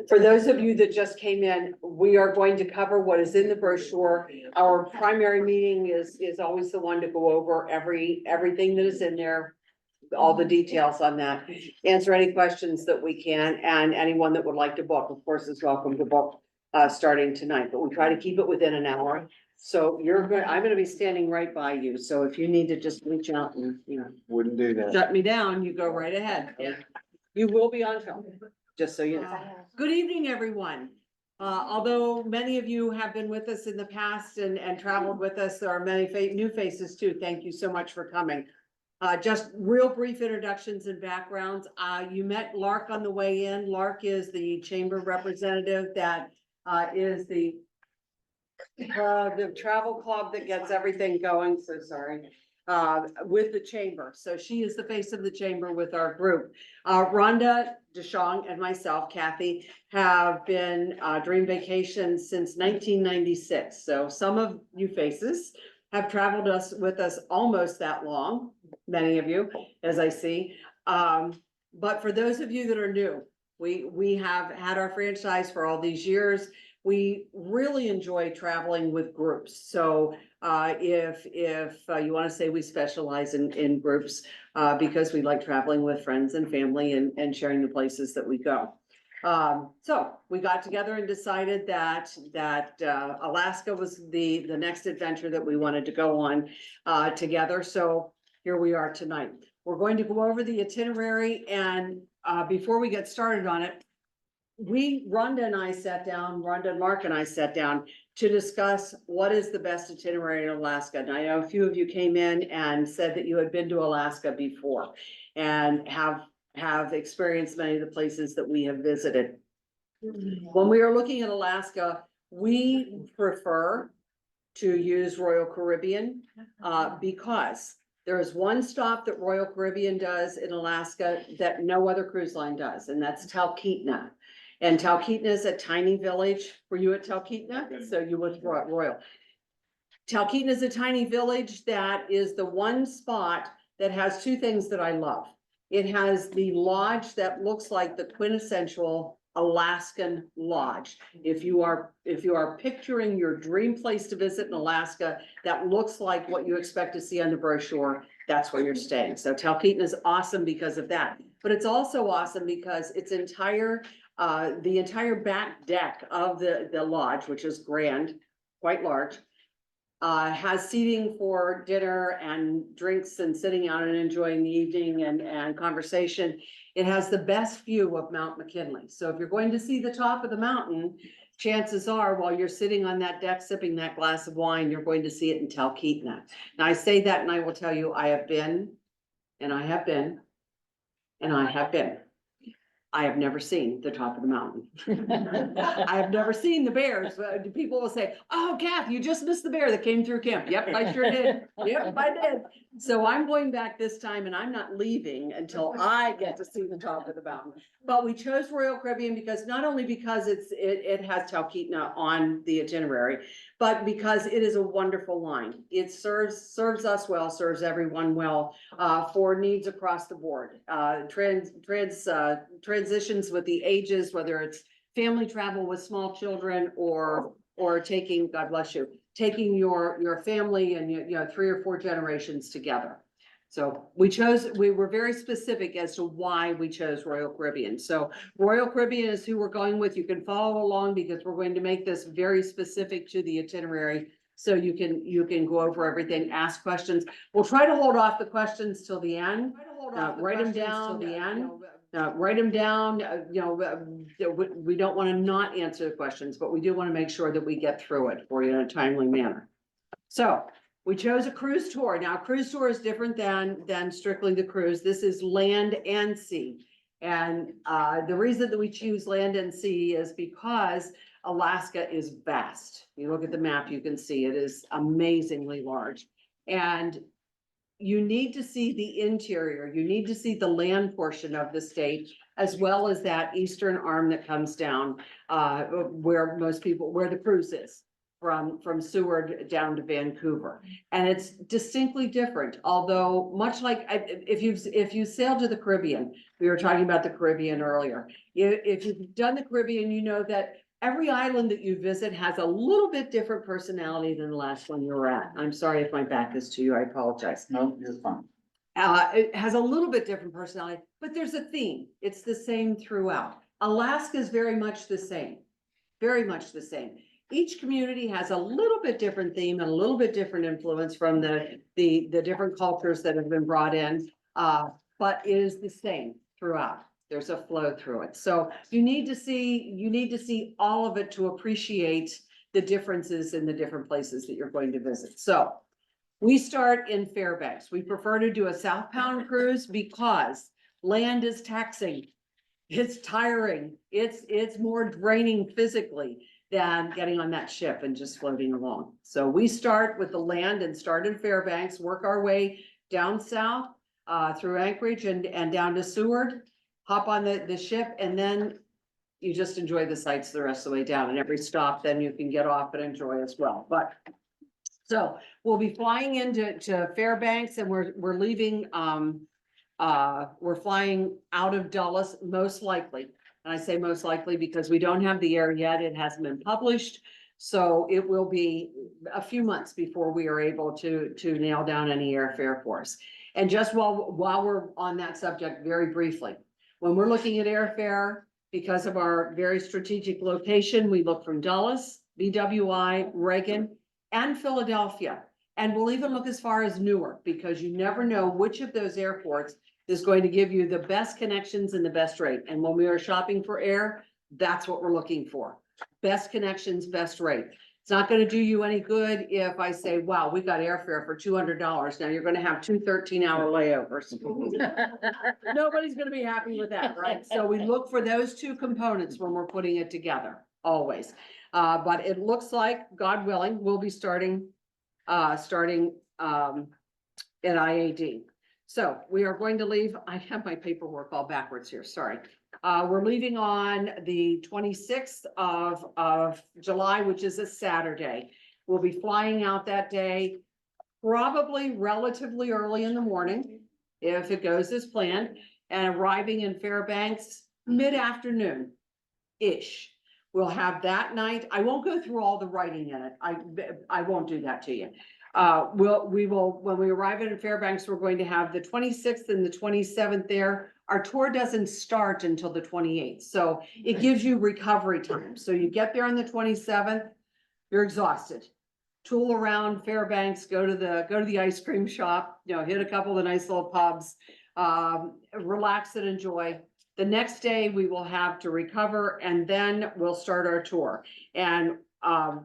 For those of you that just came in, we are going to cover what is in the brochure. Our primary meeting is always the one to go over everything that is in there. All the details on that, answer any questions that we can, and anyone that would like to book, of course, is welcome to book. Starting tonight, but we try to keep it within an hour. So I'm gonna be standing right by you, so if you need to just reach out and, Wouldn't do that. shut me down, you go right ahead. You will be on film, just so you know. Good evening, everyone. Although many of you have been with us in the past and traveled with us, there are many new faces too. Thank you so much for coming. Just real brief introductions and backgrounds. You met Lark on the way in. Lark is the chamber representative that is the travel club that gets everything going. So sorry. With the chamber. So she is the face of the chamber with our group. Rhonda DeShong and myself, Kathy, have been Dream Vacation since 1996. So some of you faces have traveled with us almost that long, many of you, as I see. But for those of you that are new, we have had our franchise for all these years. We really enjoy traveling with groups. So if you want to say we specialize in groups, because we like traveling with friends and family and sharing the places that we go. So we got together and decided that Alaska was the next adventure that we wanted to go on together. So here we are tonight. We're going to go over the itinerary, and before we get started on it, Rhonda and Mark and I sat down to discuss what is the best itinerary in Alaska. And I know a few of you came in and said that you had been to Alaska before and have experienced many of the places that we have visited. When we are looking at Alaska, we prefer to use Royal Caribbean because there is one stop that Royal Caribbean does in Alaska that no other cruise line does, and that's Talkeetna. And Talkeetna is a tiny village. Were you at Talkeetna? So you were at Royal. Talkeetna is a tiny village that is the one spot that has two things that I love. It has the lodge that looks like the quintessential Alaskan lodge. If you are picturing your dream place to visit in Alaska, that looks like what you expect to see on the brochure, that's where you're staying. So Talkeetna is awesome because of that. But it's also awesome because the entire back deck of the lodge, which is grand, quite large, has seating for dinner and drinks and sitting out and enjoying the evening and conversation. It has the best view of Mount McKinley. So if you're going to see the top of the mountain, chances are while you're sitting on that deck sipping that glass of wine, you're going to see it in Talkeetna. Now I say that and I will tell you, I have been, and I have been, and I have been. I have never seen the top of the mountain. I have never seen the bears. People will say, "Oh, Kath, you just missed the bear that came through camp." Yep, I sure did. Yep, I did. So I'm going back this time and I'm not leaving until I get to see the top of the mountain. But we chose Royal Caribbean because not only because it has Talkeetna on the itinerary, but because it is a wonderful line. It serves us well, serves everyone well, for needs across the board. Transitions with the ages, whether it's family travel with small children or taking, God bless you, taking your family and 3 or 4 generations together. So we were very specific as to why we chose Royal Caribbean. So Royal Caribbean is who we're going with. You can follow along because we're going to make this very specific to the itinerary. So you can go over everything, ask questions. We'll try to hold off the questions till the end. Write them down. Write them down. We don't want to not answer the questions, but we do want to make sure that we get through it for you in a timely manner. So we chose a cruise tour. Now, a cruise tour is different than strictly the cruise. This is land and sea. And the reason that we choose land and sea is because Alaska is vast. You look at the map, you can see it is amazingly large. And you need to see the interior. You need to see the land portion of the state, as well as that eastern arm that comes down where the cruise is. from Seward down to Vancouver. And it's distinctly different, although much like, if you sail to the Caribbean, we were talking about the Caribbean earlier. If you've done the Caribbean, you know that every island that you visit has a little bit different personality than the last one you were at. I'm sorry if my back is to you, I apologize. No, you're fine. It has a little bit different personality, but there's a theme. It's the same throughout. Alaska is very much the same, very much the same. Each community has a little bit different theme and a little bit different influence from the different cultures that have been brought in. But it is the same throughout. There's a flow through it. So you need to see all of it to appreciate the differences in the different places that you're going to visit. So we start in Fairbanks. We prefer to do a southbound cruise because land is taxing. It's tiring. It's more draining physically than getting on that ship and just floating along. So we start with the land and start in Fairbanks, work our way down south through Anchorage and down to Seward, hop on the ship, and then you just enjoy the sights the rest of the way down. And every stop, then you can get off and enjoy as well. But so we'll be flying into Fairbanks, and we're leaving, we're flying out of Dulles, most likely. And I say most likely because we don't have the air yet. It hasn't been published. So it will be a few months before we are able to nail down any airfare for us. And just while we're on that subject, very briefly, when we're looking at airfare, because of our very strategic location, we look from Dulles, BWI, Reagan, and Philadelphia. And we'll even look as far as Newark, because you never know which of those airports is going to give you the best connections and the best rate. And when we are shopping for air, that's what we're looking for. Best connections, best rate. It's not going to do you any good if I say, wow, we got airfare for $200. Now you're going to have two 13-hour layovers. Nobody's going to be happy with that, right? So we look for those two components when we're putting it together, always. But it looks like, God willing, we'll be starting in IAD. So we are going to leave. I have my paperwork all backwards here, sorry. We're leaving on the 26th of July, which is a Saturday. We'll be flying out that day, probably relatively early in the morning, if it goes as planned, and arriving in Fairbanks mid-afternoon-ish. We'll have that night. I won't go through all the writing in it. I won't do that to you. We will, when we arrive in Fairbanks, we're going to have the 26th and the 27th there. Our tour doesn't start until the 28th. So it gives you recovery time. So you get there on the 27th, you're exhausted. Tool around Fairbanks, go to the ice cream shop, hit a couple of the nice little pubs, relax and enjoy. The next day we will have to recover, and then we'll start our tour. And I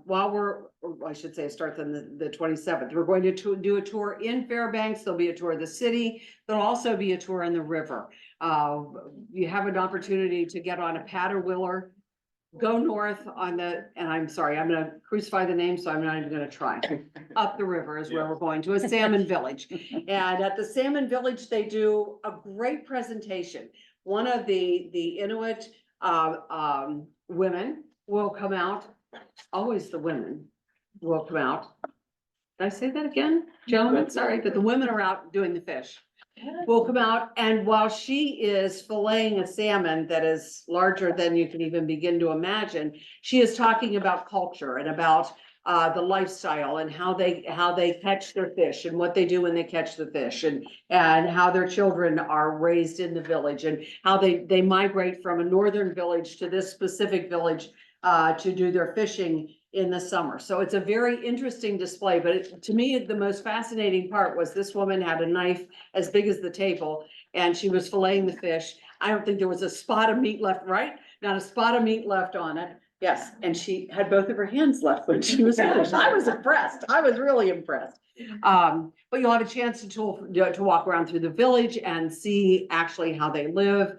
should say it starts on the 27th. We're going to do a tour in Fairbanks. There'll be a tour of the city. There'll also be a tour on the river. You have an opportunity to get on a paddle-wheeler, go north on and I'm sorry, I'm gonna crucify the name, so I'm not even gonna try. Up the river is where we're going to, a salmon village. And at the salmon village, they do a great presentation. One of the Inuit women will come out. Always the women will come out. Did I say that again? Gentlemen, sorry, but the women are out doing the fish. Will come out, and while she is filleting a salmon that is larger than you can even begin to imagine, she is talking about culture and about the lifestyle and how they catch their fish and what they do when they catch the fish, and how their children are raised in the village, and how they migrate from a northern village to this specific village to do their fishing in the summer. So it's a very interesting display, but to me, the most fascinating part was this woman had a knife as big as the table, and she was filleting the fish. I don't think there was a spot of meat left, right? Not a spot of meat left on it. Yes, and she had both of her hands left when she was finished. I was impressed. I was really impressed. But you'll have a chance to walk around through the village and see actually how they live,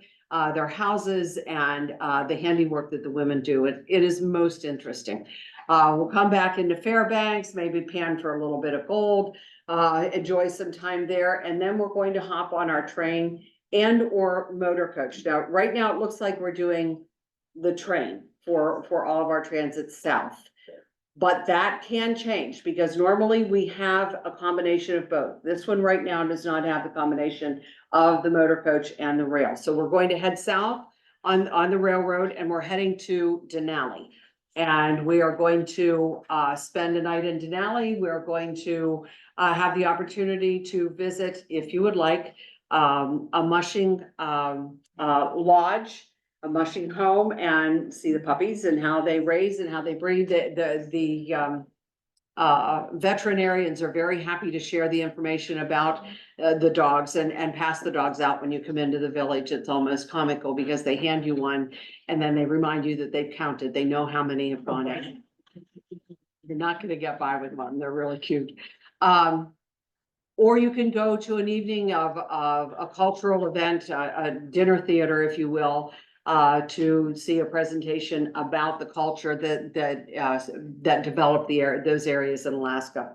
their houses, and the handiwork that the women do. It is most interesting. We'll come back into Fairbanks, maybe pan for a little bit of gold, enjoy some time there, and then we're going to hop on our train and or motor coach. Now, right now, it looks like we're doing the train for all of our transits south. But that can change because normally we have a combination of both. This one right now does not have the combination of the motor coach and the rail. So we're going to head south on the railroad and we're heading to Denali. And we are going to spend a night in Denali. We're going to have the opportunity to visit, if you would like, a mushing lodge, a mushing home, and see the puppies and how they raise and how they breed. The veterinarians are very happy to share the information about the dogs and pass the dogs out when you come into the village. It's almost comical because they hand you one and then they remind you that they've counted. They know how many have gone in. You're not gonna get by with one. They're really cute. Or you can go to an evening of a cultural event, a dinner theater, if you will, to see a presentation about the culture that developed those areas in Alaska.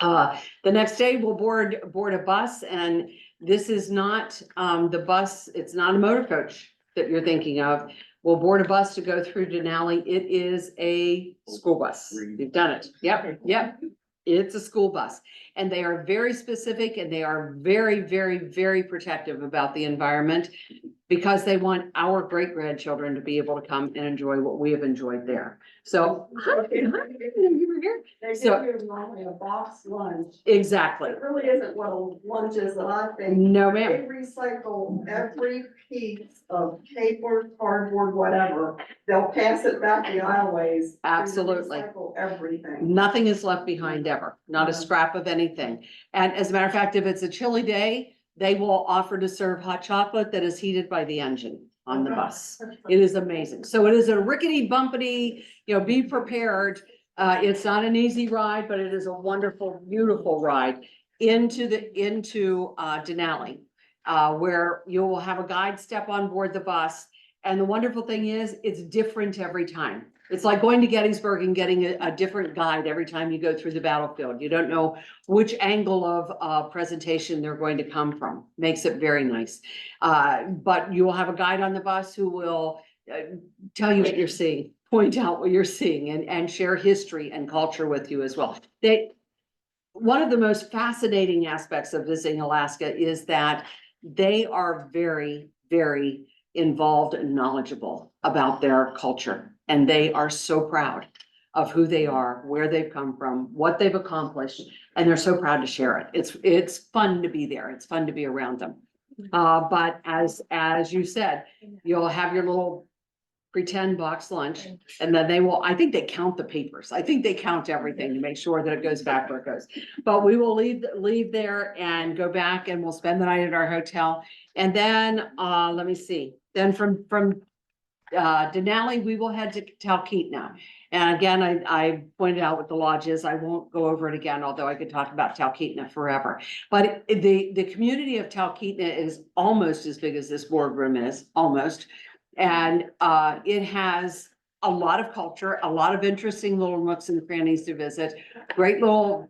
The next day we'll board a bus, and this is not the bus, it's not a motor coach that you're thinking of. We'll board a bus to go through Denali. It is a school bus. You've done it. Yep. It's a school bus, and they are very specific and they are very, very, very protective about the environment because they want our great grandchildren to be able to come and enjoy what we have enjoyed there. So, hi, you were here. They So- give you normally a box lunch. Exactly. It really isn't what a lunch is that I think. No, They ma'am. recycle every piece of paper, cardboard, whatever. They'll pass it back the aisleways. They Absolutely. Recycle everything. Nothing is left behind ever, not a scrap of anything. And as a matter of fact, if it's a chilly day, they will offer to serve hot chocolate that is heated by the engine on the bus. It is amazing. So it is a rickety bumpity, be prepared. It's not an easy ride, but it is a wonderful, beautiful ride into Denali. Where you will have a guide step on board the bus. And the wonderful thing is, it's different every time. It's like going to Gettysburg and getting a different guide every time you go through the battlefield. You don't know which angle of presentation they're going to come from. Makes it very nice. But you will have a guide on the bus who will tell you what you're seeing, point out what you're seeing, and share history and culture with you as well. One of the most fascinating aspects of visiting Alaska is that they are very, very involved and knowledgeable about their culture. And they are so proud of who they are, where they've come from, what they've accomplished, and they're so proud to share it. It's fun to be there. It's fun to be around them. But as you said, you'll have your little pretend box lunch, and then I think they count the papers. I think they count everything to make sure that it goes back where it goes. But we will leave there and go back, and we'll spend the night at our hotel. And then, let me see, then from Denali, we will head to Talkeetna. And again, I pointed out what the lodge is. I won't go over it again, although I could talk about Talkeetna forever. But the community of Talkeetna is almost as big as this boardroom is, almost. And it has a lot of culture, a lot of interesting little nooks and crannies to visit, great little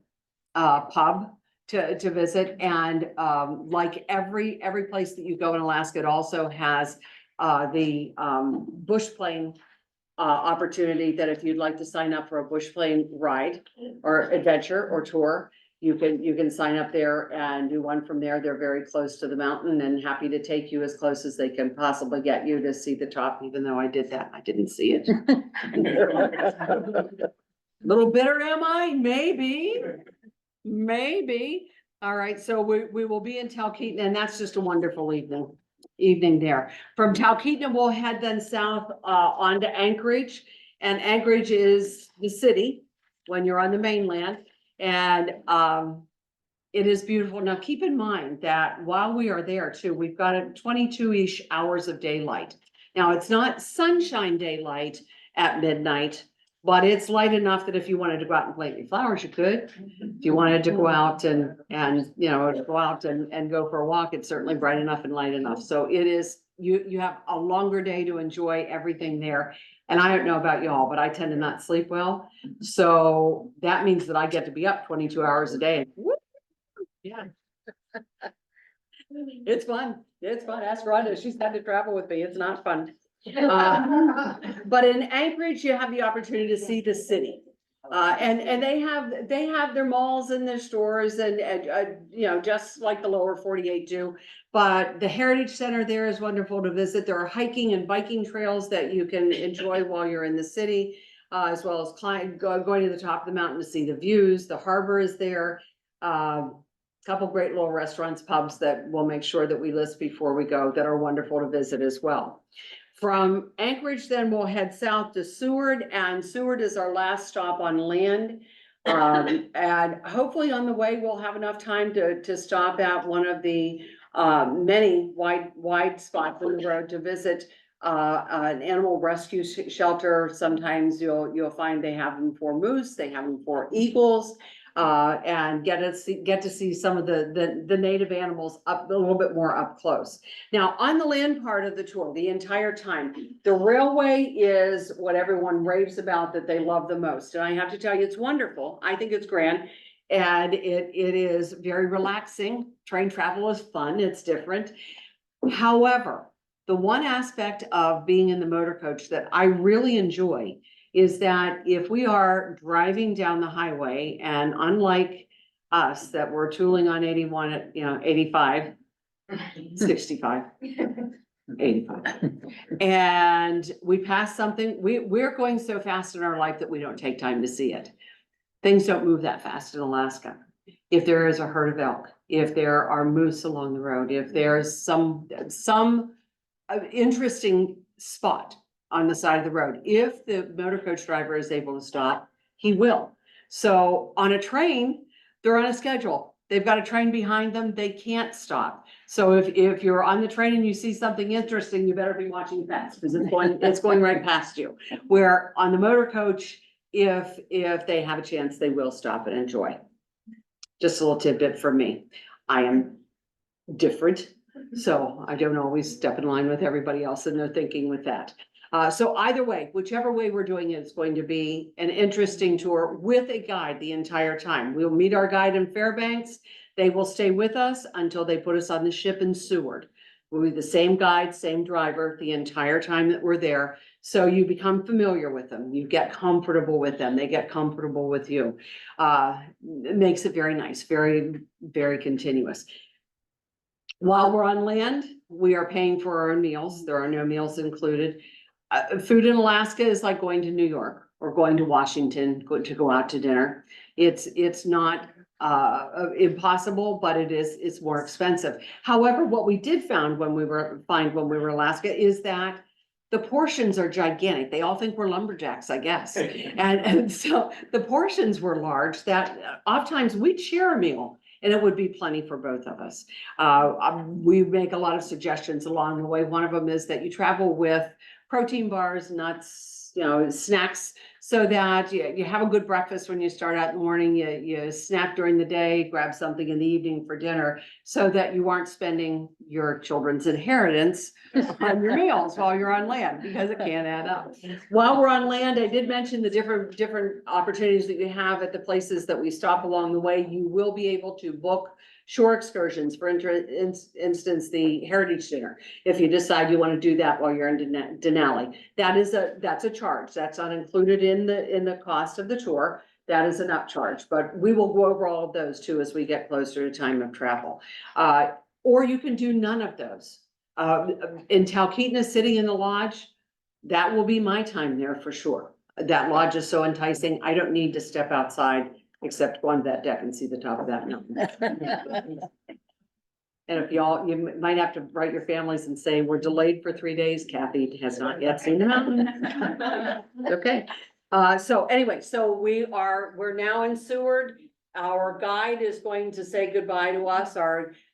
pub to visit. And like every place that you go in Alaska, it also has the bush plane opportunity that if you'd like to sign up for a bush plane ride or adventure or tour, you can sign up there and do one from there. They're very close to the mountain and happy to take you as close as they can possibly get you to see the top, even though I did that. I didn't see it. Little bitter am I? Maybe. All right, so we will be in Talkeetna, and that's just a wonderful evening there. From Talkeetna, we'll head then south on to Anchorage, and Anchorage is the city when you're on the mainland. And it is beautiful. Now, keep in mind that while we are there too, we've got 22-ish hours of daylight. Now, it's not sunshine daylight at midnight, but it's light enough that if you wanted to go out and plant your flowers, you could. If you wanted to go out and go out and go for a walk, it's certainly bright enough and light enough. So it is, you have a longer day to enjoy everything there. And I don't know about y'all, but I tend to not sleep well. So that means that I get to be up 22 hours a day. Yeah. It's fun. It's fun. Ask Rhonda. She's had to travel with me. It's not fun. But in Anchorage, you have the opportunity to see the city. And they have their malls and their stores and, you know, just like the lower 48 do. But the Heritage Center there is wonderful to visit. There are hiking and biking trails that you can enjoy while you're in the city. As well as going to the top of the mountain to see the views. The harbor is there. Couple great little restaurants, pubs that we'll make sure that we list before we go that are wonderful to visit as well. From Anchorage, then we'll head south to Seward, and Seward is our last stop on land. And hopefully on the way, we'll have enough time to stop at one of the many wide spots on the road to visit an animal rescue shelter. Sometimes you'll find they have them for moose, they have them for eagles. And get to see some of the native animals up a little bit more up close. Now, on the land part of the tour, the entire time, the railway is what everyone raves about that they love the most. And I have to tell you, it's wonderful. I think it's grand. And it is very relaxing. Train travel is fun. It's different. However, the one aspect of being in the motor coach that I really enjoy is that if we are driving down the highway, and unlike us that we're tooling on 81 at, 85, 65, 85. And we pass something, we're going so fast in our life that we don't take time to see it. Things don't move that fast in Alaska. If there is a herd of elk, if there are moose along the road, if there's some interesting spot on the side of the road. If the motor coach driver is able to stop, he will. So on a train, they're on a schedule. They've got a train behind them. They can't stop. So if you're on the train and you see something interesting, you better be watching fast because it's going right past you. Where on the motor coach, if they have a chance, they will stop and enjoy. Just a little tidbit from me. I am different, so I don't always step in line with everybody else in their thinking with that. So either way, whichever way we're doing it, it's going to be an interesting tour with a guide the entire time. We'll meet our guide in Fairbanks. They will stay with us until they put us on the ship in Seward. We'll be the same guide, same driver the entire time that we're there. So you become familiar with them. You get comfortable with them. They get comfortable with you. It makes it very nice, very, very continuous. While we're on land, we are paying for our own meals. There are no meals included. Food in Alaska is like going to New York or going to Washington to go out to dinner. It's not impossible, but it's more expensive. However, what we did find when we were in Alaska is that the portions are gigantic. They all think we're lumberjacks, I guess. And so the portions were large that oftentimes we'd share a meal. And it would be plenty for both of us. We make a lot of suggestions along the way. One of them is that you travel with protein bars, nuts, snacks, so that you have a good breakfast when you start out in the morning, you snack during the day, grab something in the evening for dinner, so that you aren't spending your children's inheritance on your meals while you're on land, because it can add up. While we're on land, I did mention the different opportunities that you have at the places that we stop along the way. You will be able to book shore excursions, for instance, the Heritage Center. If you decide you want to do that while you're in Denali, that's a charge. That's not included in the cost of the tour. That is an upcharge, but we will go over all of those too as we get closer to time of travel. Or you can do none of those. In Talkeetna, sitting in the lodge, that will be my time there for sure. That lodge is so enticing. I don't need to step outside except go on that deck and see the top of that mountain. And if you might have to write your families and say, we're delayed for 3 days. Kathy has not yet seen the mountain. Okay. So anyway, we're now in Seward. Our guide is going to say goodbye to us.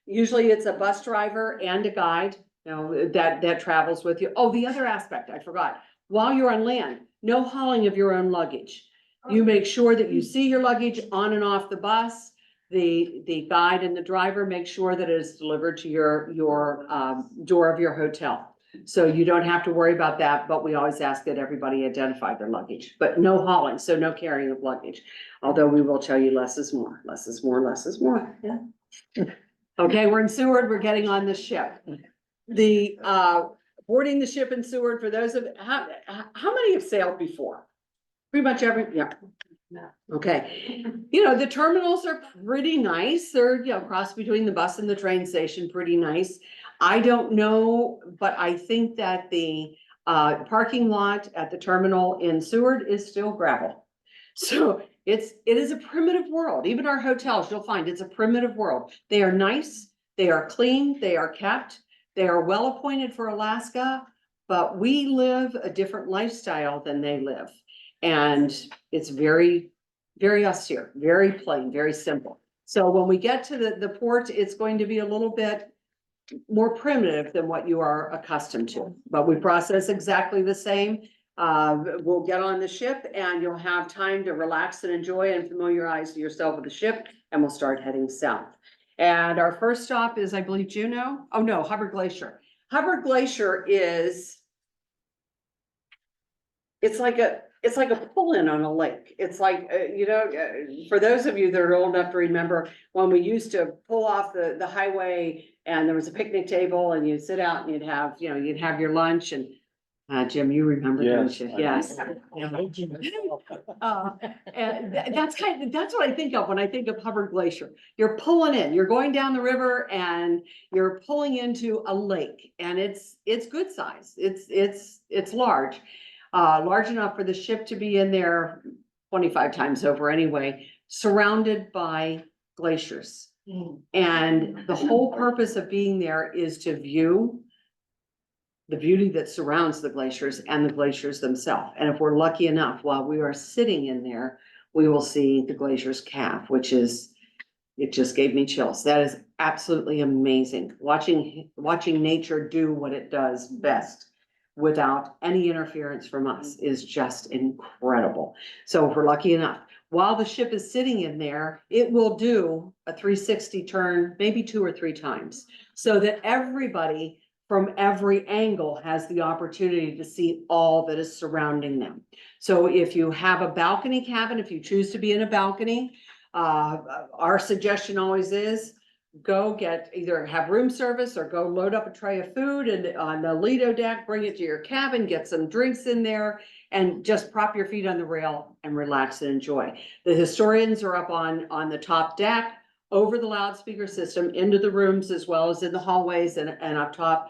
Usually it's a bus driver and a guide, that travels with you. Oh, the other aspect I forgot. While you're on land, no hauling of your own luggage. You make sure that you see your luggage on and off the bus. The guide and the driver make sure that it is delivered to your door of your hotel. So you don't have to worry about that, but we always ask that everybody identify their luggage, but no hauling, so no carrying of luggage. Although we will tell you less is more, less is more, less is more. Yeah. Okay, we're in Seward, we're getting on the ship. The boarding the ship in Seward, for those of how many have sailed before? Pretty much yeah. Okay, the terminals are pretty nice. They're, cross between the bus and the train station, pretty nice. I don't know, but I think that the parking lot at the terminal in Seward is still gravel. So it is a primitive world. Even our hotels, you'll find it's a primitive world. They are nice, they are clean, they are kept, they are well appointed for Alaska, but we live a different lifestyle than they live. And it's very, very austere, very plain, very simple. So when we get to the port, it's going to be a little bit more primitive than what you are accustomed to, but we process exactly the same. We'll get on the ship and you'll have time to relax and enjoy and familiarize yourself with the ship, and we'll start heading south. And our first stop is, I believe, Juneau. Oh no, Hubbard Glacier. Hubbard Glacier is, it's like a pull-in on a lake. It's like, for those of you that are old enough to remember when we used to pull off the highway and there was a picnic table and you'd sit out and you'd have your lunch and, Jim, you remember, don't you? Yes. And that's what I think of when I think of Hubbard Glacier. You're pulling in, you're going down the river and you're pulling into a lake, and it's good size. It's large. Large enough for the ship to be in there 25 times over anyway, surrounded by glaciers. And the whole purpose of being there is to view the beauty that surrounds the glaciers and the glaciers themselves. And if we're lucky enough, while we are sitting in there, we will see the glaciers calve, it just gave me chills. That is absolutely amazing. Watching nature do what it does best without any interference from us is just incredible. So if we're lucky enough, while the ship is sitting in there, it will do a 360 turn, maybe 2 or 3 times, so that everybody from every angle has the opportunity to see all that is surrounding them. So if you have a balcony cabin, if you choose to be in a balcony, our suggestion always is go either have room service or go load up a tray of food and on the Lido deck, bring it to your cabin, get some drinks in there and just prop your feet on the rail and relax and enjoy. The historians are up on the top deck, over the loudspeaker system, into the rooms as well as in the hallways and up top,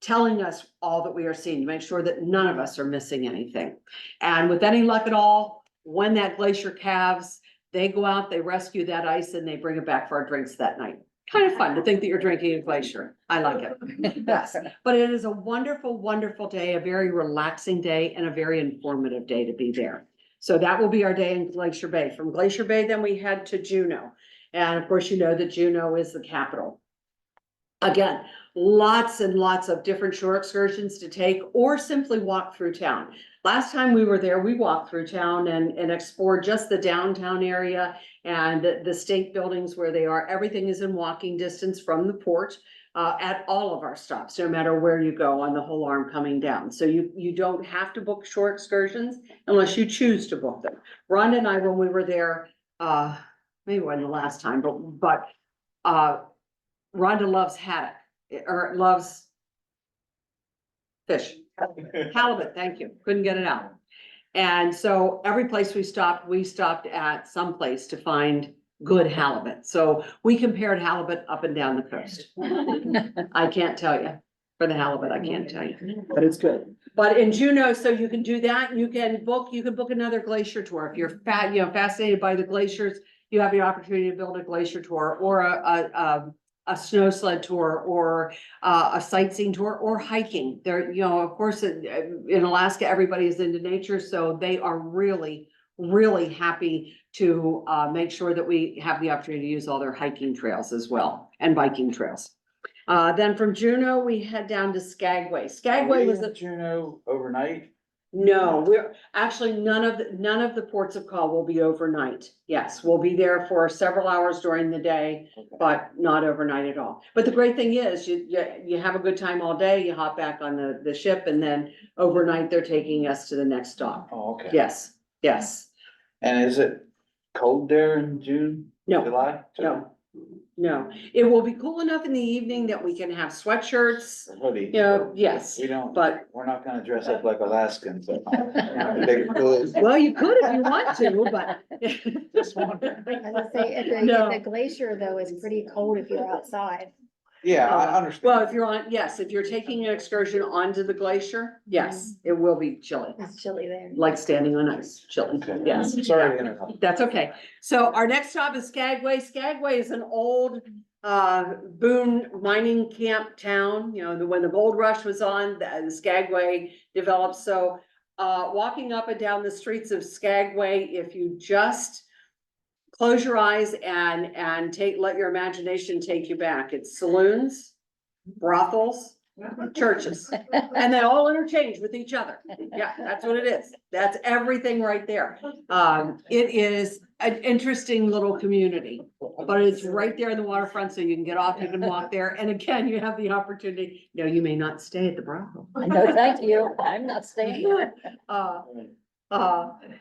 telling us all that we are seeing to make sure that none of us are missing anything. And with any luck at all, when that glacier calves, they go out, they rescue that ice and they bring it back for our drinks that night. Kind of fun to think that you're drinking a glacier. I like it. Yes, but it is a wonderful, wonderful day, a very relaxing day and a very informative day to be there. So that will be our day in Glacier Bay. From Glacier Bay, then we head to Juneau. And of course, you know that Juneau is the capital. Again, lots and lots of different shore excursions to take or simply walk through town. Last time we were there, we walked through town and explored just the downtown area and the state buildings where they are. Everything is in walking distance from the port at all of our stops, no matter where you go on the whole arm coming down. So you don't have to book shore excursions unless you choose to book them. Rhonda and I, when we were there, maybe it wasn't the last time, but Rhonda loves haddock, or loves fish. Halibut, thank you. Couldn't get it out. And so every place we stopped at some place to find good halibut. So we compared halibut up and down the coast. I can't tell you. For the halibut, I can't tell you, but it's good. But in Juneau, so you can do that. You can book another glacier tour. If you're fascinated by the glaciers, you have the opportunity to build a glacier tour or a snow sled tour or a sightseeing tour or hiking. There, of course, in Alaska, everybody is into nature, so they are really, really happy to make sure that we have the opportunity to use all their hiking trails as well and biking trails. Then from Juneau, we head down to Skagway. Skagway was Juneau overnight? No, we're actually none of the ports of call will be overnight. Yes, we'll be there for several hours during the day, but not overnight at all. But the great thing is you have a good time all day, you hop back on the ship, and then overnight they're taking us to the next stop. Oh, okay. Yes. And is it cold there in June? No, July? no, No, it will be cool enough in the evening that we can have sweatshirts, Hoodie. you know, yes, We don't, but, we're not gonna dress up like Alaskans, but. Big hoods. well, you could if you want to, but. Just one. I was gonna say, No. the glacier though is pretty cold if you're outside. Yeah, I understand. Well, if you're on, yes, if you're taking an excursion onto the glacier, yes, it will be chilly, It's chilly there. like standing on ice, chilly, Okay. yes. Sorry to interrupt. That's okay. So our next stop is Skagway. Skagway is an old Boone mining camp town, you know, when the gold rush was on, the Skagway developed. So walking up and down the streets of Skagway, if you just close your eyes and let your imagination take you back. It's saloons, brothels, churches, and they all interchange with each other. Yeah, that's what it is. That's everything right there. It is an interesting little community, but it's right there in the waterfront, so you can get off, you can walk there. And again, you have the opportunity, no, you may not stay at the brothel. No, thank you. I'm not staying there.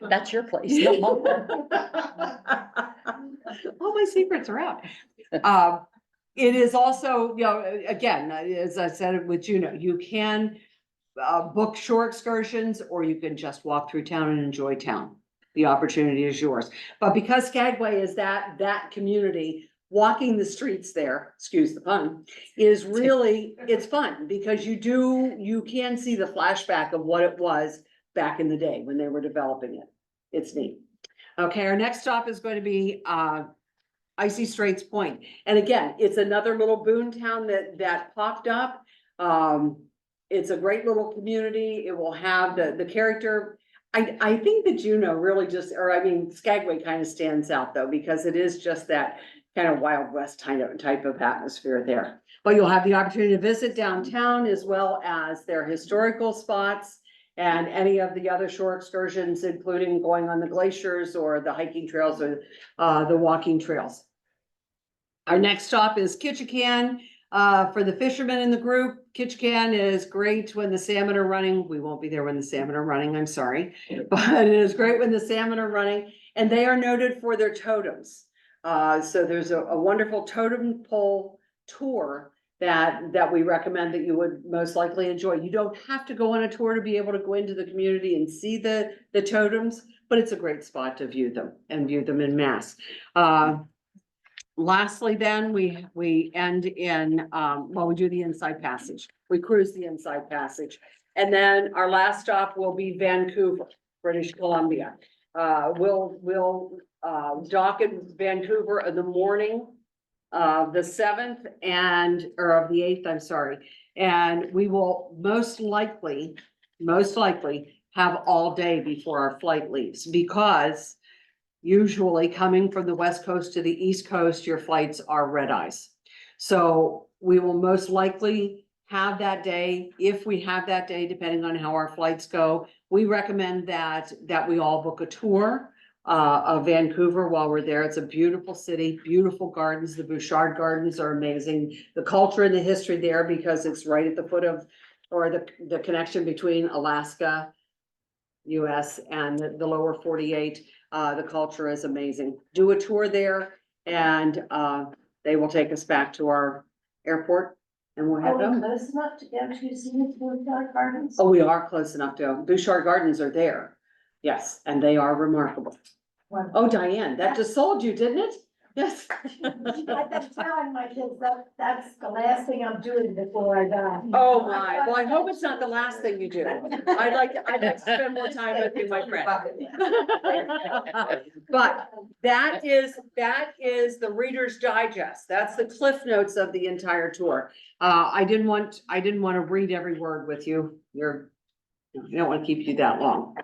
That's your place. not mine. All my secrets are out. It is also, you know, again, as I said with Juneau, you can book shore excursions, or you can just walk through town and enjoy town. The opportunity is yours. But because Skagway is that community, walking the streets there, excuse the pun, is really, it's fun because you can see the flashback of what it was back in the day when they were developing it. It's neat. Okay, our next stop is going to be Icy Straits Point. And again, it's another little Boone town that popped up. It's a great little community. It will have the character. I think that Juneau really Skagway kind of stands out though, because it is just that kind of Wild West type of atmosphere there. But you'll have the opportunity to visit downtown as well as their historical spots and any of the other shore excursions, including going on the glaciers or the hiking trails or the walking trails. Our next stop is Ketchikan. For the fishermen in the group, Ketchikan is great when the salmon are running. We won't be there when the salmon are running, I'm sorry. But it is great when the salmon are running, and they are noted for their totems. So there's a wonderful totem pole tour that we recommend that you would most likely enjoy. You don't have to go on a tour to be able to go into the community and see the totems, but it's a great spot to view them and view them en masse. Lastly, then we end in, we do the Inside Passage. We cruise the Inside Passage. And then our last stop will be Vancouver, British Columbia. We'll dock in Vancouver in the morning of the 7th or of the 8th, I'm sorry. And we will most likely have all day before our flight leaves, because usually coming from the West Coast to the East Coast, your flights are red eyes. So we will most likely have that day. If we have that day, depending on how our flights go, we recommend that we all book a tour of Vancouver while we're there. It's a beautiful city, beautiful gardens. The Bouchard Gardens are amazing. The culture and the history there, because it's right at the foot of, or the connection between Alaska, US, and the lower 48. The culture is amazing. Do a tour there, and they will take us back to our airport, and we'll head home. Close enough to go to see the Bouchard Gardens? Oh, we are close enough to, Bouchard Gardens are there. Yes, and they are remarkable. Oh, Diane, that just sold you, didn't it? Yes. I've been telling my kids that's the last thing I'm doing before I die. Oh, my. Well, I hope it's not the last thing you do. I'd like to spend more time with you, my friend. But that is the Reader's Digest. That's the Cliff Notes of the entire tour. I didn't want to read every word with you. You don't want to keep you that long.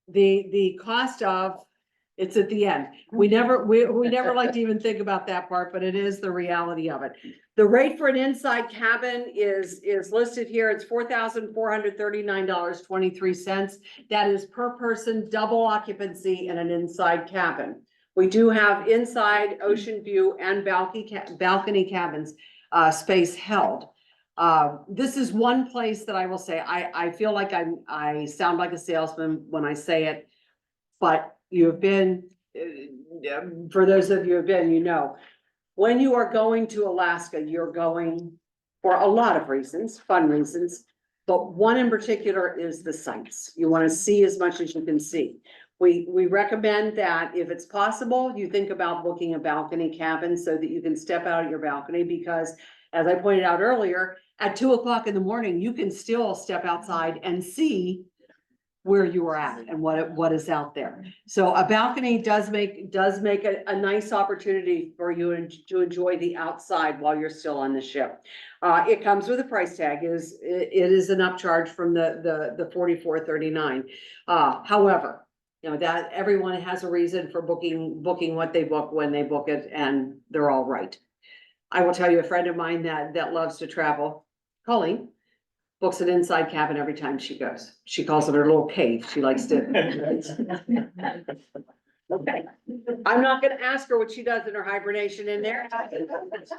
The cost of, it's at the end. We never like to even think about that part, but it is the reality of it. The rate for an inside cabin is listed here. It's $4,439.23. That is per person, double occupancy in an inside cabin. We do have inside ocean view and balcony cabins, space held. This is one place that I will say, I feel like I sound like a salesman when I say it, but you have been for those of you who have been, you know, when you are going to Alaska, you're going for a lot of reasons, fun reasons. But one in particular is the sights. You want to see as much as you can see. We recommend that if it's possible, you think about booking a balcony cabin so that you can step out of your balcony, because as I pointed out earlier, at 2 o'clock in the morning, you can still step outside and see where you are at and what is out there. So a balcony does make a nice opportunity for you to enjoy the outside while you're still on the ship. It comes with a price tag, it is an upcharge from the $44.39. However, you know, that everyone has a reason for booking what they book when they book it, and they're all right. I will tell you, a friend of mine that loves to travel, Colleen, books an inside cabin every time she goes. She calls it her little cave. She likes to. Okay, I'm not gonna ask her what she does in her hibernation in there.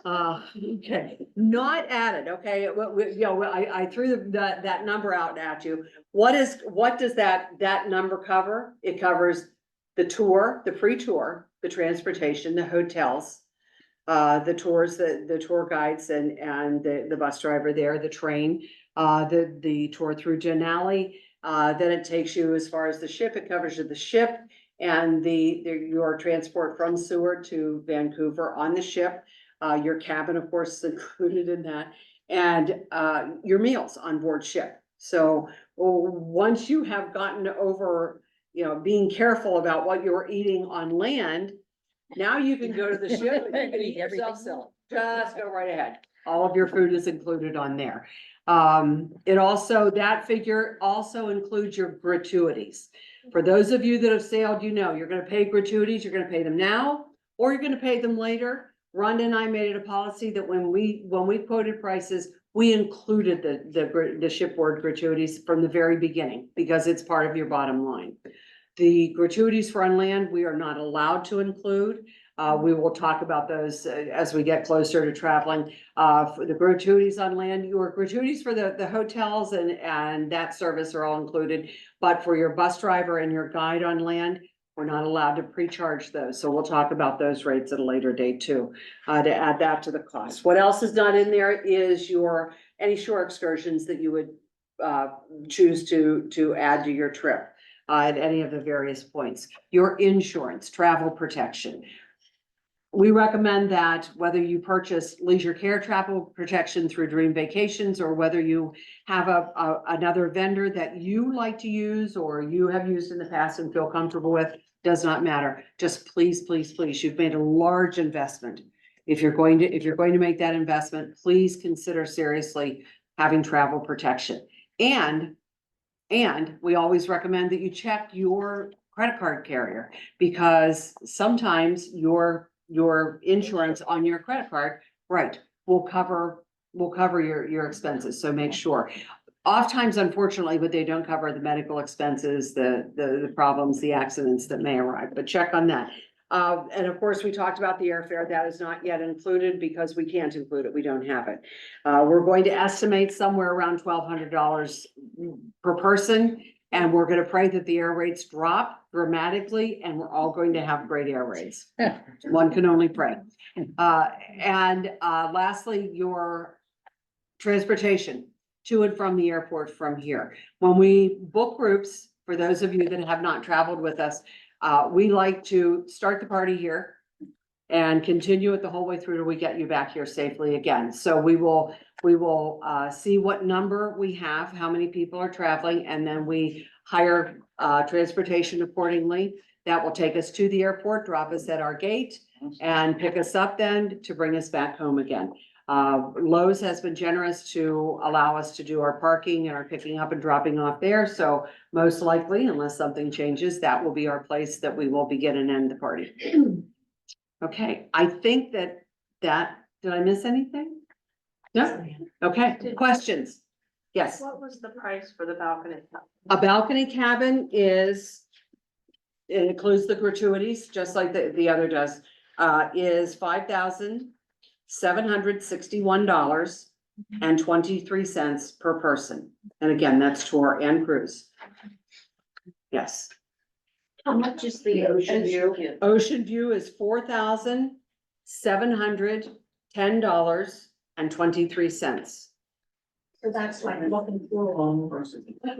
Okay, not added, okay, you know, I threw that number out at you. What does that number cover? It covers the tour, the free tour, the transportation, the hotels, the tours, the tour guides and the bus driver there, the train, the tour through Denali. Then it takes you as far as the ship, it covers you the ship and your transport from Seward to Vancouver on the ship. Your cabin, of course, is included in that, and your meals on board ship. So once you have gotten over, you know, being careful about what you're eating on land, now you can go to the ship and you can eat yourself still. Just go right ahead. All of your food is included on there. That figure also includes your gratuities. For those of you that have sailed, you know, you're gonna pay gratuities, you're gonna pay them now, or you're gonna pay them later. Rhonda and I made it a policy that when we quoted prices, we included the shipboard gratuities from the very beginning, because it's part of your bottom line. The gratuities for on land, we are not allowed to include. We will talk about those as we get closer to traveling. For the gratuities on land, your gratuities for the hotels and that service are all included. But for your bus driver and your guide on land, we're not allowed to pre-charge those. So we'll talk about those rates at a later date too, to add that to the cost. What else is not in there is any shore excursions that you would choose to add to your trip. At any of the various points, your insurance, travel protection. We recommend that whether you purchase leisure care travel protection through Dream Vacations, or whether you have another vendor that you like to use or you have used in the past and feel comfortable with, does not matter. Just please, please, please, you've made a large investment. If you're going to make that investment, please consider seriously having travel protection. And we always recommend that you check your credit card carrier, because sometimes your insurance on your credit card, right, will cover your expenses. So make sure. Oftentimes, unfortunately, but they don't cover the medical expenses, the problems, the accidents that may arrive, but check on that. And of course, we talked about the airfare. That is not yet included because we can't include it. We don't have it. We're going to estimate somewhere around $1,200 per person. And we're going to pray that the air rates drop dramatically, and we're all going to have great air rates. One can only pray. Lastly, your transportation to and from the airport from here. When we book groups, for those of you that have not traveled with us, we like to start the party here and continue it the whole way through till we get you back here safely again. So we will see what number we have, how many people are traveling, and then we hire transportation accordingly. That will take us to the airport, drop us at our gate, and pick us up then to bring us back home again. Lowe's has been generous to allow us to do our parking and our picking up and dropping off there. So most likely, unless something changes, that will be our place that we will begin and end the party. Okay, I think that, did I miss anything? No? Okay, questions? Yes. What was the price for the balcony? A balcony cabin it includes the gratuities, just like the other does, is $5,761.23 per person. And again, that's tour and cruise. Yes. How much is the ocean view? Ocean View is $4,710.23. So that's like looking through.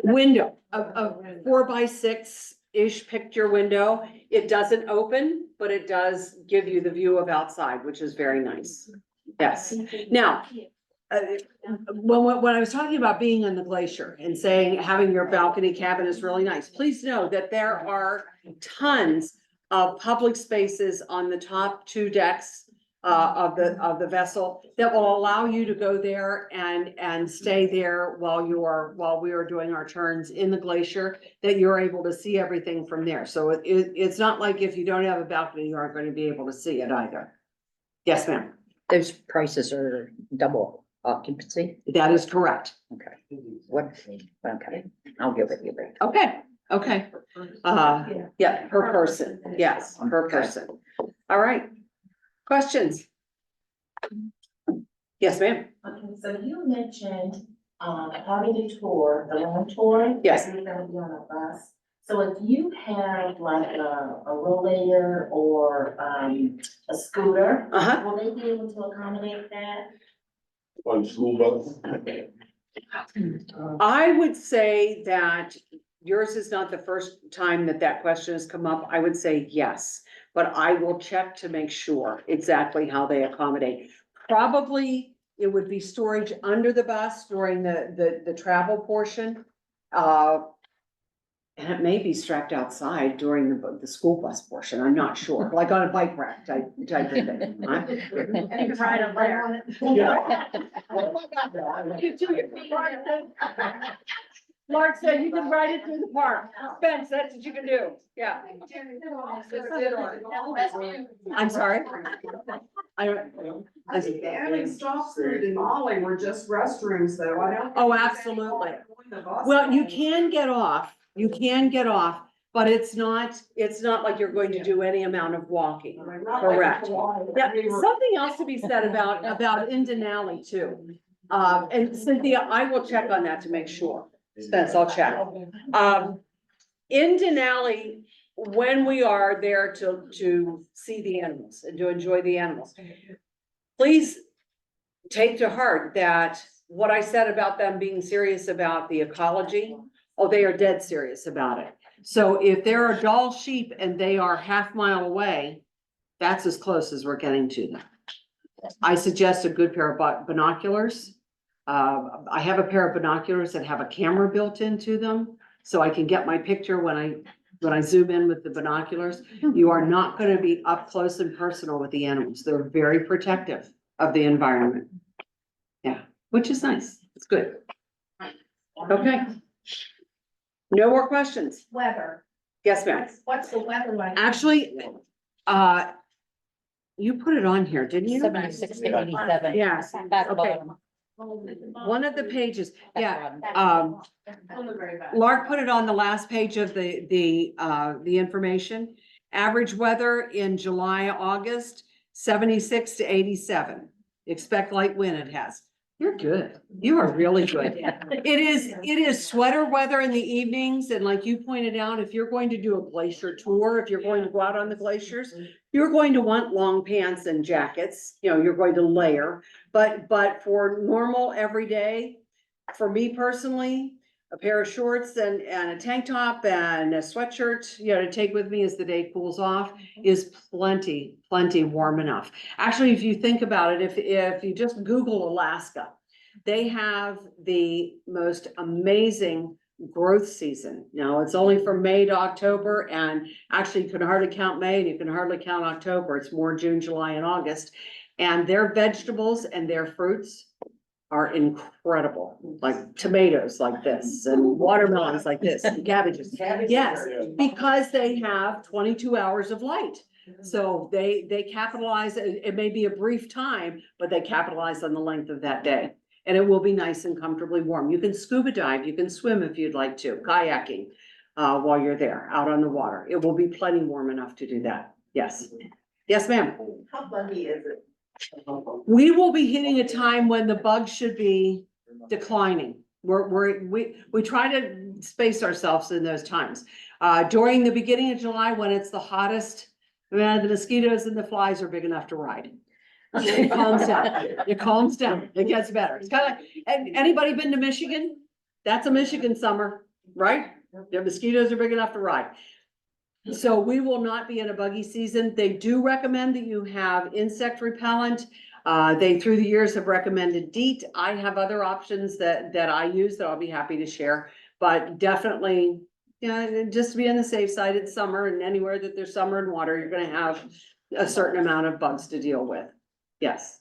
Window, a 4x6-ish picture window. It doesn't open, but it does give you the view of outside, which is very nice. Yes. Now, when I was talking about being on the glacier and saying having your balcony cabin is really nice, please know that there are tons of public spaces on the top two decks of the vessel that will allow you to go there and stay there while we are doing our turns in the glacier, that you're able to see everything from there. So it's not like if you don't have a balcony, you aren't going to be able to see it either. Yes, ma'am. Those prices are double occupancy? That is correct. Okay. What, okay, I'll get with you later. Okay. Yeah, per person. Yes, per person. All right. Questions? Yes, ma'am. Okay, so you mentioned, having a tour, the long tour. Yes. You're gonna be on a bus. So if you have like a rollator or, a scooter, Uh-huh. will they be able to accommodate that? On school bus? I would say that yours is not the first time that question has come up. I would say yes, but I will check to make sure exactly how they accommodate. Probably it would be storage under the bus during the travel portion. And it may be strapped outside during the school bus portion. I'm not sure, like on a bike rack type of thing. Huh? You can ride up there. Mark said you can ride it through the park. Spence, that's what you can do. Yeah. I'm sorry? I don't. I think the only stops through Denali were just restrooms though, I don't. Oh, absolutely. Well, you can get off, but it's not like you're going to do any amount of walking. Correct. Yeah, something else to be said about in Denali too. And Cynthia, I will check on that to make sure. Spence, I'll check. In Denali, when we are there to see the animals and to enjoy the animals, please take to heart that what I said about them being serious about the ecology, oh, they are dead serious about it. So if there are Dall sheep and they are half-mile away, that's as close as we're getting to them. I suggest a good pair of binoculars. I have a pair of binoculars that have a camera built into them, so I can get my picture when I zoom in with the binoculars. You are not going to be up close and personal with the animals. They're very protective of the environment. Yeah, which is nice. It's good. Okay. No more questions? Weather. Yes, ma'am. What's the weather like? Actually, you put it on here, didn't you? 76 to 87. Yes. Back Okay. bottom. One of the pages, yeah, bottom. Lark put it on the last page of the information. Average weather in July, August, 76 to 87. Expect light wind it has. You're good. You are really good. It is sweater weather in the evenings, and like you pointed out, if you're going to do a glacier tour, if you're going to go out on the glaciers, you're going to want long pants and jackets, you're going to layer, but for normal everyday, for me personally, a pair of shorts and a tank top and a sweatshirt, to take with me as the day cools off is plenty warm enough. Actually, if you think about it, if you just Google Alaska, they have the most amazing growth season. Now, it's only from May to October, and actually you can hardly count May and you can hardly count October. It's more June, July, and August. And their vegetables and their fruits are incredible, like tomatoes like this and watermelons like this and cabbages. Yes, because they have 22 hours of light. So they capitalize, it may be a brief time, but they capitalize on the length of that day. And it will be nice and comfortably warm. You can scuba dive, you can swim if you'd like to, kayaking while you're there out on the water. It will be plenty warm enough to do that. Yes. Yes, ma'am. How buggy is it? We will be hitting a time when the bugs should be declining. We try to space ourselves in those times. During the beginning of July, when it's the hottest, the mosquitoes and the flies are big enough to ride. It calms down, it calms down, it gets better. It's kind of like, anybody been to Michigan? That's a Michigan summer, right? The mosquitoes are big enough to ride. So we will not be in a buggy season. They do recommend that you have insect repellent. They, through the years, have recommended DEET. I have other options that I use that I'll be happy to share, but definitely, just to be on the safe side, it's summer, and anywhere that there's summer and water, you're gonna have a certain amount of bugs to deal with. Yes.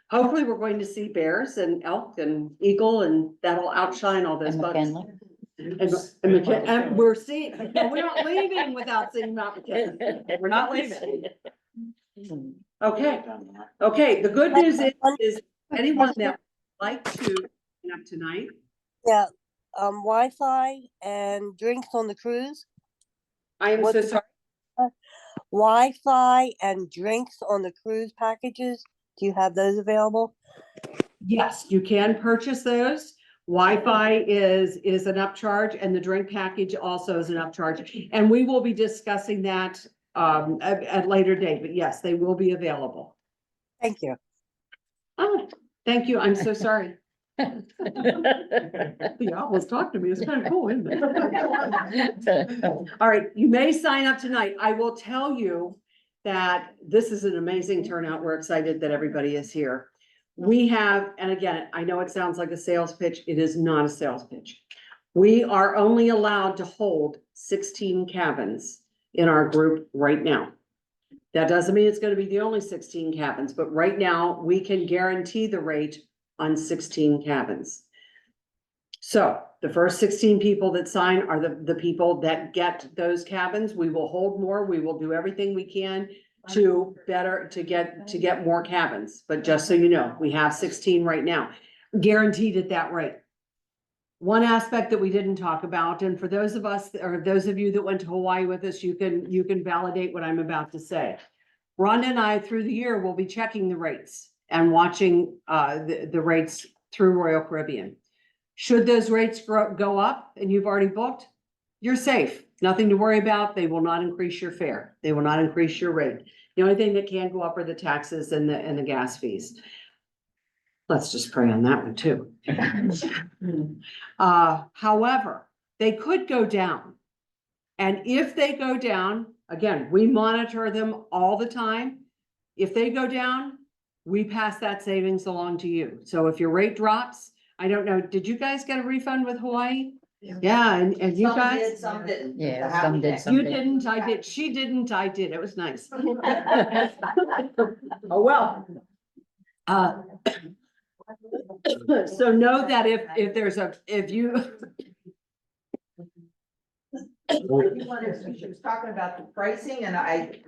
Hopefully, we're going to see bears and elk and eagle, and that'll outshine all those And bugs. McKinley. And we're seeing, we're not leaving without seeing Mount McKinley. We're not leaving. Okay, okay, the good news is anyone that would like to sign up tonight, Yeah, Wi-Fi and drinks on the cruise. I am so sorry. Wi-Fi and drinks on the cruise packages. Do you have those available? Yes, you can purchase those. Wi-Fi is an upcharge, and the drink package also is an upcharge. And we will be discussing that at later date, but yes, they will be available. Thank you. Oh, thank you. I'm so sorry. The owls talk to me. It's kind of cool, isn't it? All right, you may sign up tonight. I will tell you that this is an amazing turnout. We're excited that everybody is here. We have, and again, I know it sounds like a sales pitch. It is not a sales pitch. We are only allowed to hold 16 cabins in our group right now. That doesn't mean it's going to be the only 16 cabins, but right now we can guarantee the rate on 16 cabins. So the first 16 people that sign are the people that get those cabins. We will hold more. We will do everything we can to get more cabins. But just so you know, we have 16 right now, guaranteed at that rate. One aspect that we didn't talk about, and for those of us, or those of you that went to Hawaii with us, you can validate what I'm about to say. Rhonda and I, through the year, will be checking the rates and watching the rates through Royal Caribbean. Should those rates go up and you've already booked, you're safe. Nothing to worry about. They will not increase your fare. They will not increase your rate. The only thing that can go up are the taxes and the gas fees. Let's just pray on that one too. However, they could go down. And if they go down, again, we monitor them all the time. If they go down, we pass that savings along to you. So if your rate drops, I don't know, did you guys get a refund with Hawaii? Yeah, and you guys? Some didn't. Yeah, some did, some You didn't. didn't, I did. She didn't, I did. It was nice. Oh, well. So know that if there's if you. She was talking about the pricing, and I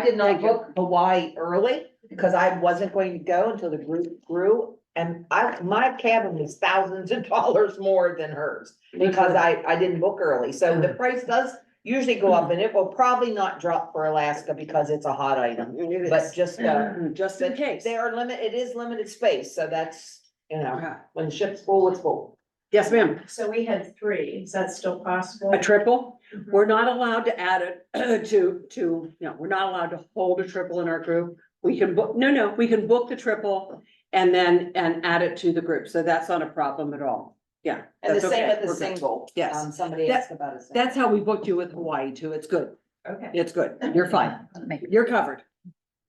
did not book Hawaii early because I wasn't going to go until the group grew. And my cabin was thousands of dollars more than hers because I didn't book early. So the price does usually go up, and it will probably not drop for Alaska because it's a hot item. But just in case. it is limited space, so that's, when the ship's full, it's full. Yes, ma'am. So we had 3. Is that still possible? A triple? We're not allowed to add it we're not allowed to hold a triple in our group. We can book, we can book the triple and add it to the group. So that's not a problem at all. Yeah. And the that's same okay. with the We're good. single. Yes. Somebody That- asked about it. That's how we booked you with Hawaii too. It's good. Okay. It's good. You're fine. You're covered.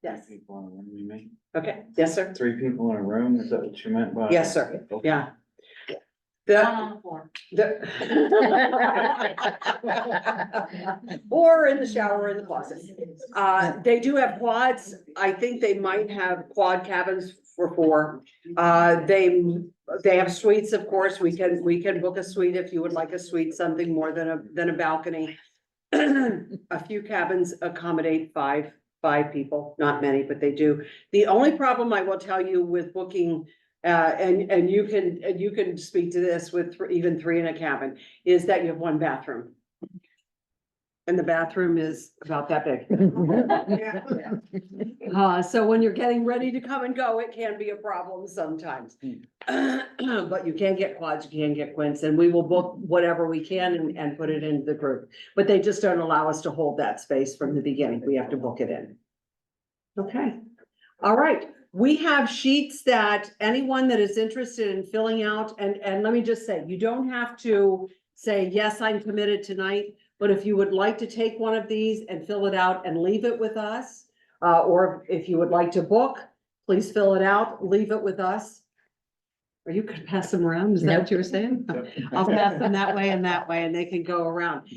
Yes. Three people in a room, you mean? Okay. Yes, sir. 3 people in a room, is that what you meant by? Yes, sir. Okay. Yeah. One on the floor. Or in the shower or in the closet. They do have quads. I think they might have quad cabins for 4. They have suites, of course. We can book a suite if you would like a suite, something more than a balcony. A few cabins accommodate five people, not many, but they do. The only problem I will tell you with booking, and you can speak to this with even 3 in a cabin, is that you have 1 bathroom. And the bathroom is about that big. So when you're getting ready to come and go, it can be a problem sometimes. But you can get quads, you can get quints, and we will book whatever we can and put it into the group. But they just don't allow us to hold that space from the beginning. We have to book it in. Okay, all right. We have sheets that anyone that is interested in filling out, and let me just say, you don't have to say, yes, I'm committed tonight. But if you would like to take one of these and fill it out and leave it with us, or if you would like to book, please fill it out, leave it with us. Are you gonna pass them around? Is that what you were saying? I'll pass them that way, and they can go around.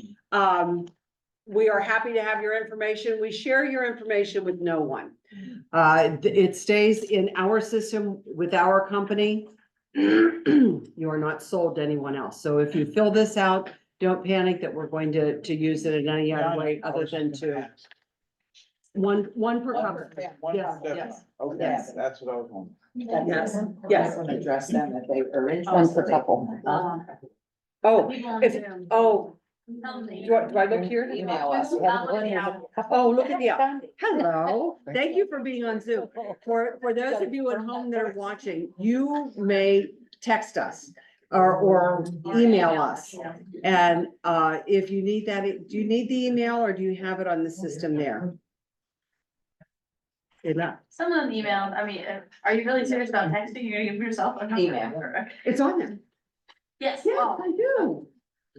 We are happy to have your information. We share your information with no one. It stays in our system with our company. You are not sold to anyone else. So if you fill this out, don't panic that we're going to use it in any other way other than to one per couple. Yes, yes. Okay, Yes. that's what I was wondering. Yes, yes. Want to address them if they are interested. One per couple. Oh, do I look here? Email us. We have one as a couple. Oh, look at the, hello. Thank you for being on Zoom. For those of you at home that are watching, you may text us or email us. And if you need that, do you need the email or do you have it on the system there? Some of them emailed, I mean, are you really serious about texting? You're gonna give yourself a number? Email. It's on there. Yes. Yes, oh. I do.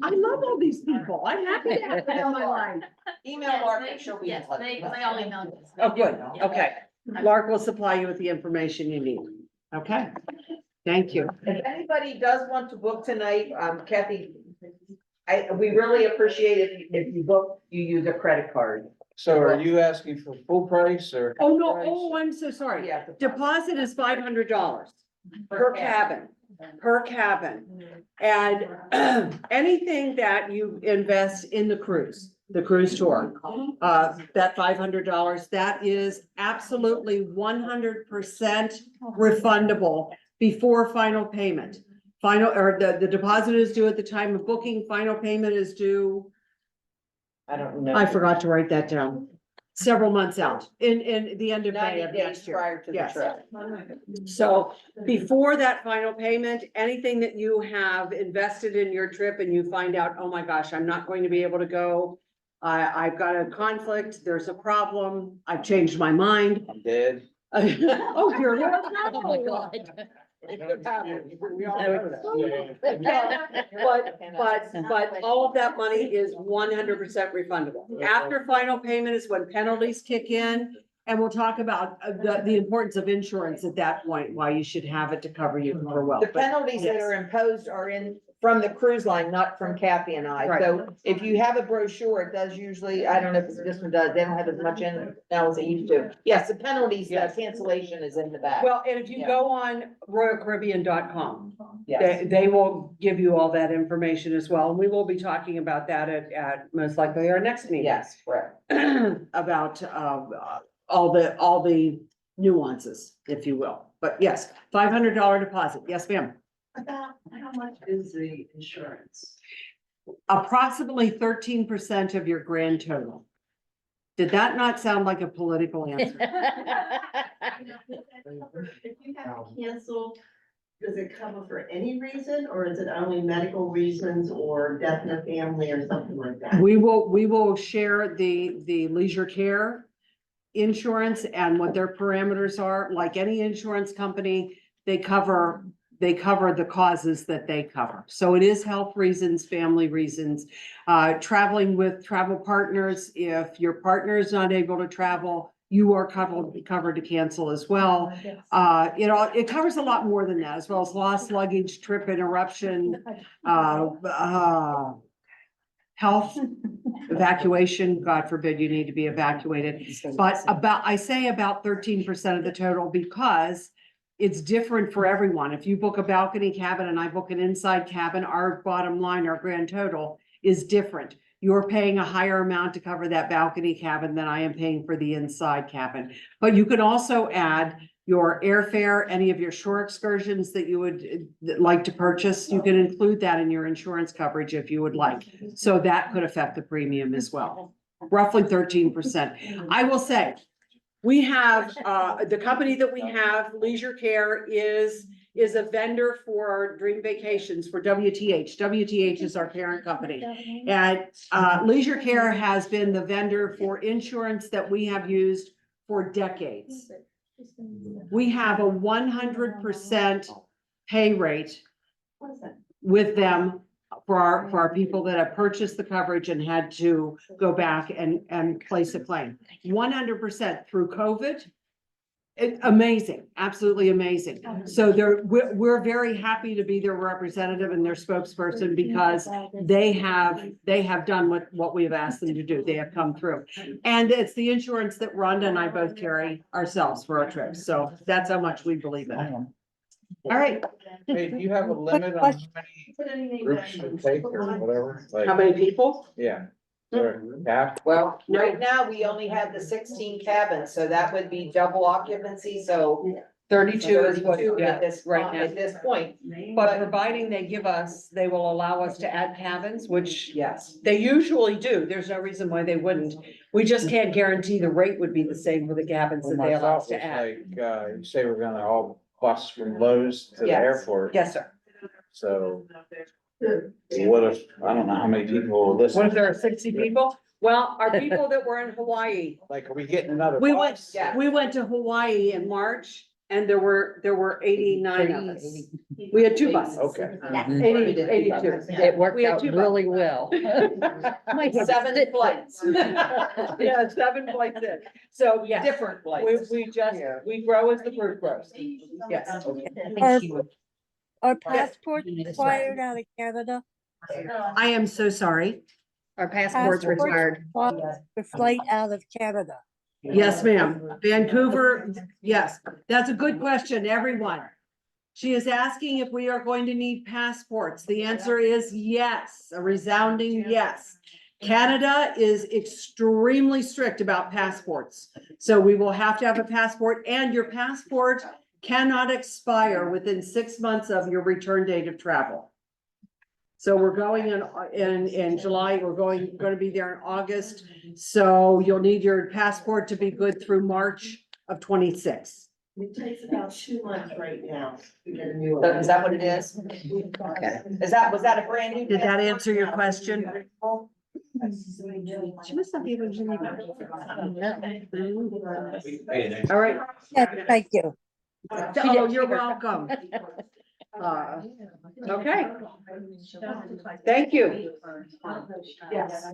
I love all these people. I'm happy to have them in my life. Email Yes, Lark they- and she'll be. Yes, they all emailed us. Oh, good. Yeah. Okay. Lark will supply you with the information you need. Okay. Thank you. If anybody does want to book tonight, Kathy, we really appreciate if you book, you use a credit card. So are you asking for full price or? Oh, no. Oh, I'm so sorry. Yeah. Deposit is $500 per cabin, And anything that you invest in the cruise tour, that $500, that is absolutely 100% refundable before final payment. The deposit is due at the time of booking, final payment is due, I don't know. I forgot to write that down, several months out, in the end of May 90 of days next year. prior to the Yes. trip. So before that final payment, anything that you have invested in your trip and you find out, oh my gosh, I'm not going to be able to go. I've got a conflict, there's a problem, I've changed my mind. I'm dead. Oh, dear Lord, Oh, my no. God. We all know that. But all of that money is 100% refundable. After final payment is when penalties kick in. And we'll talk about the importance of insurance at that point, why you should have it to cover you for well. The But penalties that yes. are imposed are from the cruise line, not from Kathy and I. Right. So if you have a brochure, it does usually, I don't know if this one does, they don't have as much in it now as it used to. Yes, the penalties, Yes. cancellation is in the back. Well, and if you Yeah. go on RoyalCaribbean.com, Yes. they will give you all that information as well. And we will be talking about that at most likely our next meeting. Yes, correct. About, all the nuances, if you will. But yes, $500 deposit. Yes, ma'am. About how much is the insurance? Approximately 13% of your grand total. Did that not sound like a political answer? If you have to cancel, does it cover for any reason, or is it only medical reasons or death in the family or something like that? We will share the leisure care insurance and what their parameters are. Like any insurance company, they cover the causes that they cover. So it is health reasons, family reasons, traveling with travel partners. If your partner is not able to travel, you are covered to cancel as well. It covers a lot more than that, as well as lost luggage, trip interruption, health evacuation, God forbid you need to be evacuated. But I say about 13% of the total because it's different for everyone. If you book a balcony cabin and I book an inside cabin, our bottom line, our grand total is different. You're paying a higher amount to cover that balcony cabin than I am paying for the inside cabin. But you can also add your airfare, any of your shore excursions that you would like to purchase, you can include that in your insurance coverage if you would like. So that could affect the premium as well, roughly 13%. I will say, we have, the company that we have, Leisure Care, is a vendor for our Dream Vacations for WTH. WTH is our parent company. And Leisure Care has been the vendor for insurance that we have used for decades. We have a 100% pay rate with them for our people that have purchased the coverage and had to go back and place a claim. 100% through COVID. Amazing, absolutely amazing. So we're very happy to be their representative and their spokesperson because they have done what we've asked them to do. They have come through. And it's the insurance that Rhonda and I both carry ourselves for our trips. So that's how much we believe in it. All right, Hey, do you have a limit on how many groups to take or whatever? Like, how many people? yeah. Or half? Well, No. right now, we only have the 16 cabins, so that would be double occupancy, so 32 is what, 32 yeah, at this, right now. at this point. But providing they will allow us to add cabins, which Yes. they usually do. There's no reason why they wouldn't. We just can't guarantee the rate would be the same for the cabins Well, that my they allow us thought to was add. like, you say we're gonna all bus from Lowe's to the Yes. airport, Yes, sir. so. What if, I don't know how many people will listen, What if there are 60 people? Well, our people that were in Hawaii, like, are we getting another we went, bus? Yeah. we went to Hawaii in March and there were 89 of us. We had two buses. Okay. 82. It worked We had out two really well. 7 flights. Yeah, 7 flights in. So, yeah, Different flights. we grow as the group grows. Yes. Are passports required out of Canada? I am so sorry. Our passport's required. required For flight out of Canada? Yes, ma'am. Vancouver, yes, that's a good question, everyone. She is asking if we are going to need passports. The answer is yes, a resounding yes. Canada is extremely strict about passports. So we will have to have a passport and your passport cannot expire within 6 months of your return date of travel. So we're going in July, we're going to be there in August. So you'll need your passport to be good through March of 26. It takes about 2 months right now to get a new So one. is that what it is? Okay. Was that a brand new? Did that passport? answer your question? She must not be able to. All right. Yes, thank you. Oh, you're welcome. Okay. Thank you. Yes.